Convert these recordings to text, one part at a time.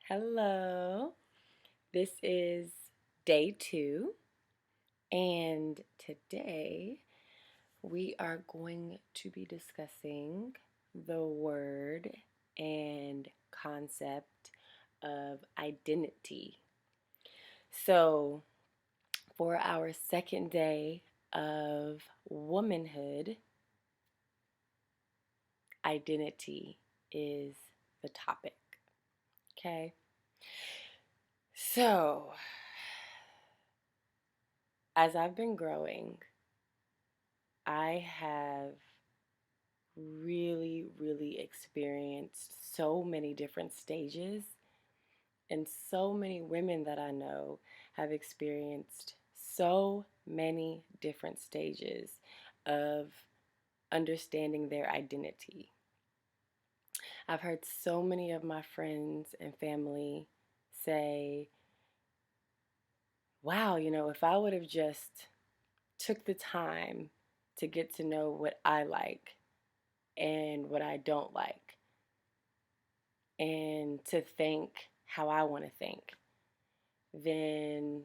Hello, this is day 2, and today we are going to be discussing the word and concept of identity. So, for our second day of womanhood, identity is the topic. Okay, so as I've been growing, I have really experienced so many different stages, and so many women that I know have experienced so many different stages of understanding their identity. I've heard so many of my friends and family say, wow, if I would have just took the time to get to know what I like and what I don't like, and to think how I want to think, then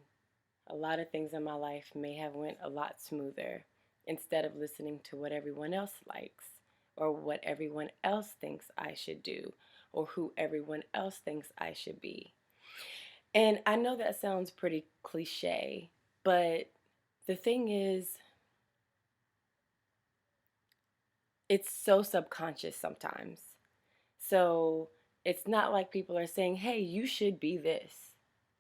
a lot of things in my life may have went a lot smoother, instead of listening to what everyone else likes or what everyone else thinks I should do or who everyone else thinks I should be. And I know that sounds pretty cliche, but the thing is, it's so subconscious sometimes. So it's not like people are saying, hey, you should be this.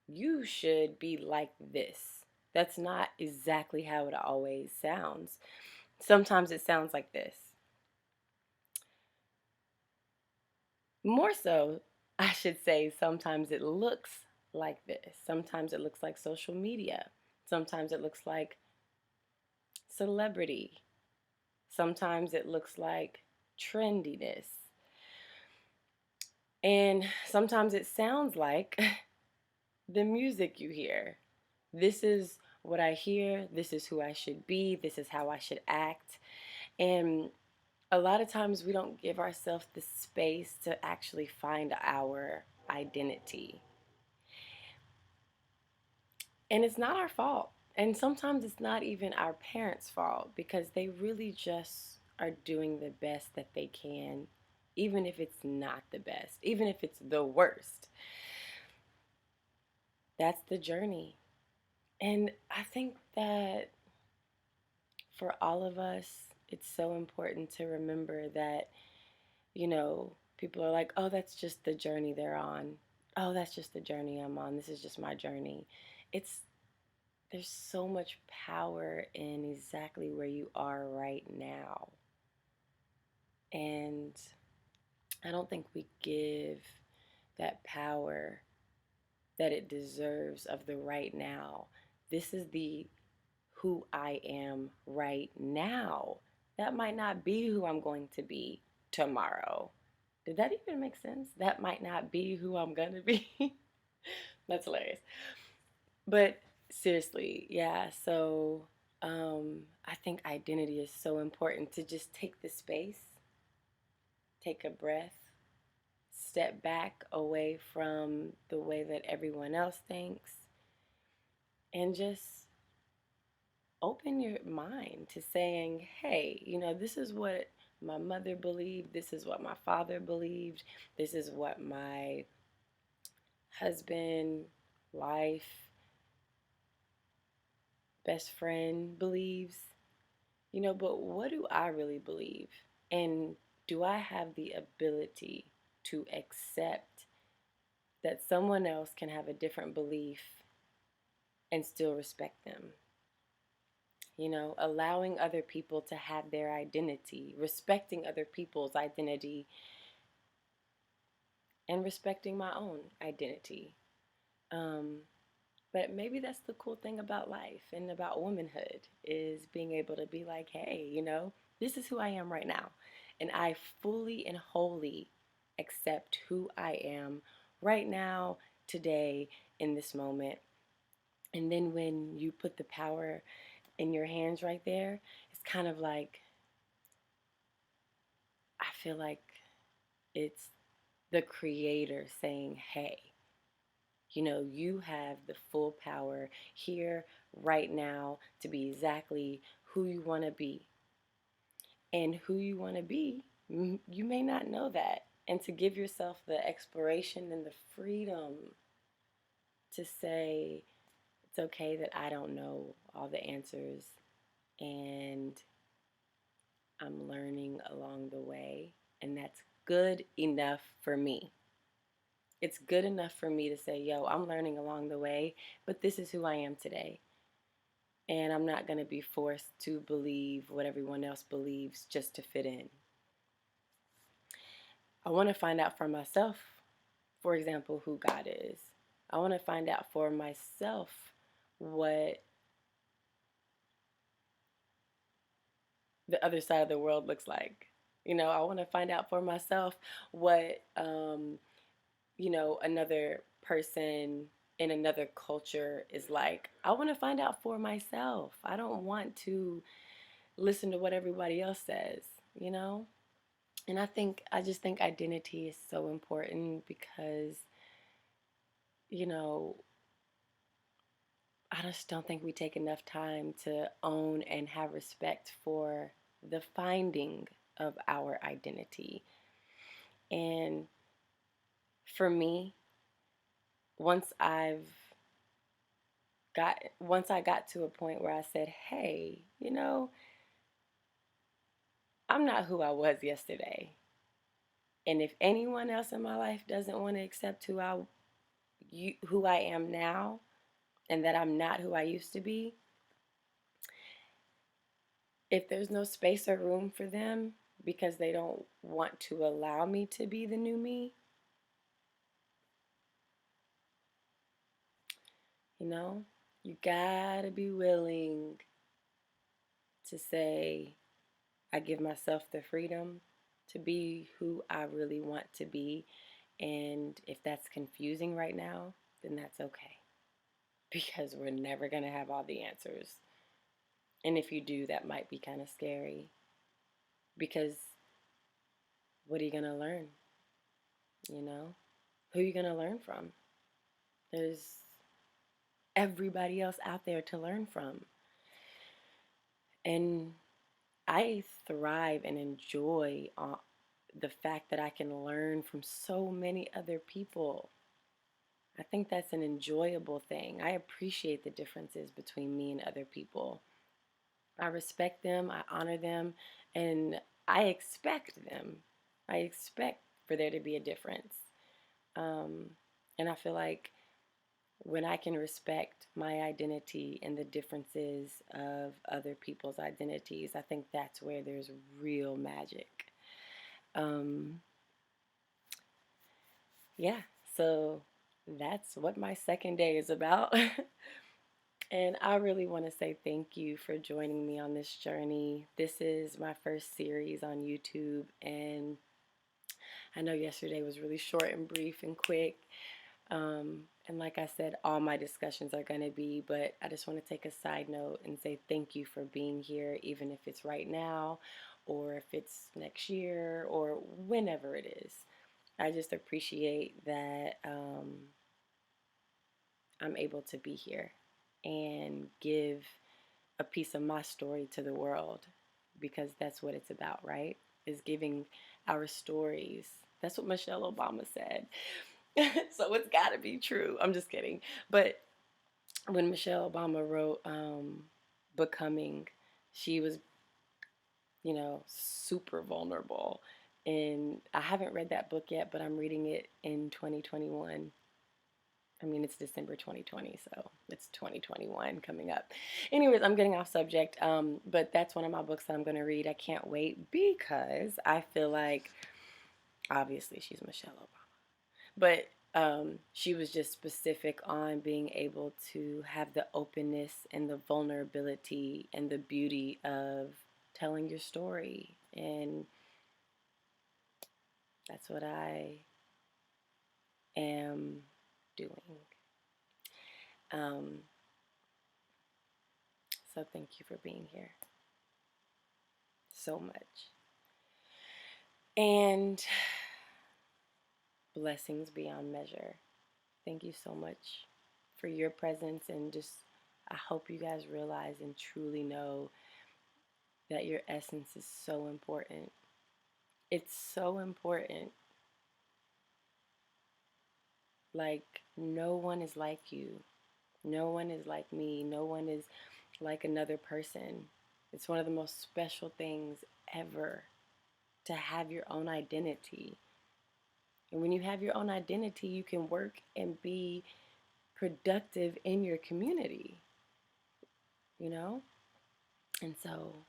You should be like this. That's not exactly how it always sounds. Sometimes it sounds like this. More so, I should say, sometimes it looks like this. Sometimes it looks like social media. Sometimes it looks like celebrity. Sometimes it looks like trendiness. And sometimes it sounds like the music you hear. This is what I hear. This is who I should be. This is how I should act. And a lot of times we don't give ourselves the space to actually find our identity. And it's not our fault. And sometimes it's not even our parents' fault, because they really just are doing the best that they can, even if it's not the best, even if it's the worst. That's the journey. And I think that for all of us, it's so important to remember that, people are like, oh, that's just the journey they're on. Oh, that's just the journey I'm on. This is just my journey. It's There's so much power in exactly where you are right now. And I don't think we give that power that it deserves of the right now. This is the who I am right now. That might not be who I'm going to be tomorrow. Did that even make sense? That might not be who I'm going to be. That's hilarious. But seriously, yeah. So I think identity is so important, to just take the space, take a breath, step back away from the way that everyone else thinks, and just open your mind to saying, hey, this is what my mother believed, this is what my father believed, this is what my husband, wife, best friend believes, but what do I really believe? And do I have the ability to accept that someone else can have a different belief and still respect them? Allowing other people to have their identity, respecting other people's identity, and respecting my own identity. Um, but maybe that's the cool thing about life and about womanhood, is being able to be like, hey, this is who I am right now. And I fully and wholly accept who I am right now, today, in this moment. And then when you put the power in your hands right there, it's kind of like, I feel like it's the creator saying, hey, You know, you have the full power here, right now, to be exactly who you want to be. And who you want to be, you may not know that. And to give yourself the exploration and the freedom to say, it's okay that I don't know all the answers, and I'm learning along the way. And that's good enough for me. It's good enough for me to say, yo, I'm learning along the way, but this is who I am today. And I'm not going to be forced to believe what everyone else believes just to fit in. I want to find out for myself, for example, who God is. I want to find out for myself what the other side of the world looks like. You know, I want to find out for myself what, another person in another culture is like. I want to find out for myself. I don't want to listen to what everybody else says, you know? And I just think identity is so important because, you know, I just don't think we take enough time to own and have respect for the finding of our identity. And for me, once I've once I got to a point where I said, "Hey, I'm not who I was yesterday. And if anyone else in my life doesn't want to accept who I am now, and that I'm not who I used to be, if there's no space or room for them because they don't want to allow me to be the new me, you know, you gotta be willing to say, I give myself the freedom to be who I really want to be. And if that's confusing right now, then that's okay. Because we're never gonna have all the answers. And if you do, that might be kind of scary. Because what are you gonna learn? You know? Who are you gonna learn from? There's everybody else out there to learn from. And I thrive and enjoy the fact that I can learn from so many other people. I think that's an enjoyable thing. I appreciate the differences between me and other people. I respect them, I honor them, and I expect them. I expect for there to be a difference. Um, and I feel like when I can respect my identity and the differences of other people's identities, I think that's where there's real magic. Um, yeah, so that's what my second day is about. And I really want to say thank you for joining me on this journey. This is my first series on YouTube, and I know yesterday was really short and brief and quick. And like I said, all my discussions are going to be, but I just want to take a side note and say thank you for being here, even if it's right now or if it's next year or whenever it is. I just appreciate that I'm able to be here and give a piece of my story to the world, because that's what it's about, right? Is giving our stories. That's what Michelle Obama said. So it's got to be true. I'm just kidding. But when Michelle Obama wrote Becoming, she was, super vulnerable. And I haven't read that book yet, but I'm reading it in 2021. I mean, it's December 2020, so it's 2021 coming up. Anyways, I'm getting off subject, but that's one of my books that I'm going to read. I can't wait because I feel like, obviously, she's Michelle Obama, but she was just specific on being able to have the openness and the vulnerability and the beauty of telling your story. And that's what I am doing. Um, so thank you for being here so much. And blessings beyond measure. Thank you so much for your presence, and just I hope you guys realize and truly know that your essence is so important. It's so important. Like, no one is like you. No one is like me. No one is like another person. It's one of the most special things ever to have your own identity. And when you have your own identity, you can work and be productive in your community, you know? And so,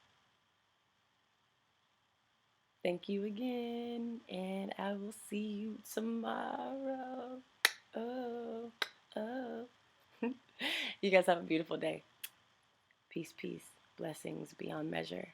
thank you again, and I will see you tomorrow. Oh, oh. You guys have a beautiful day. Peace, peace. Blessings beyond measure.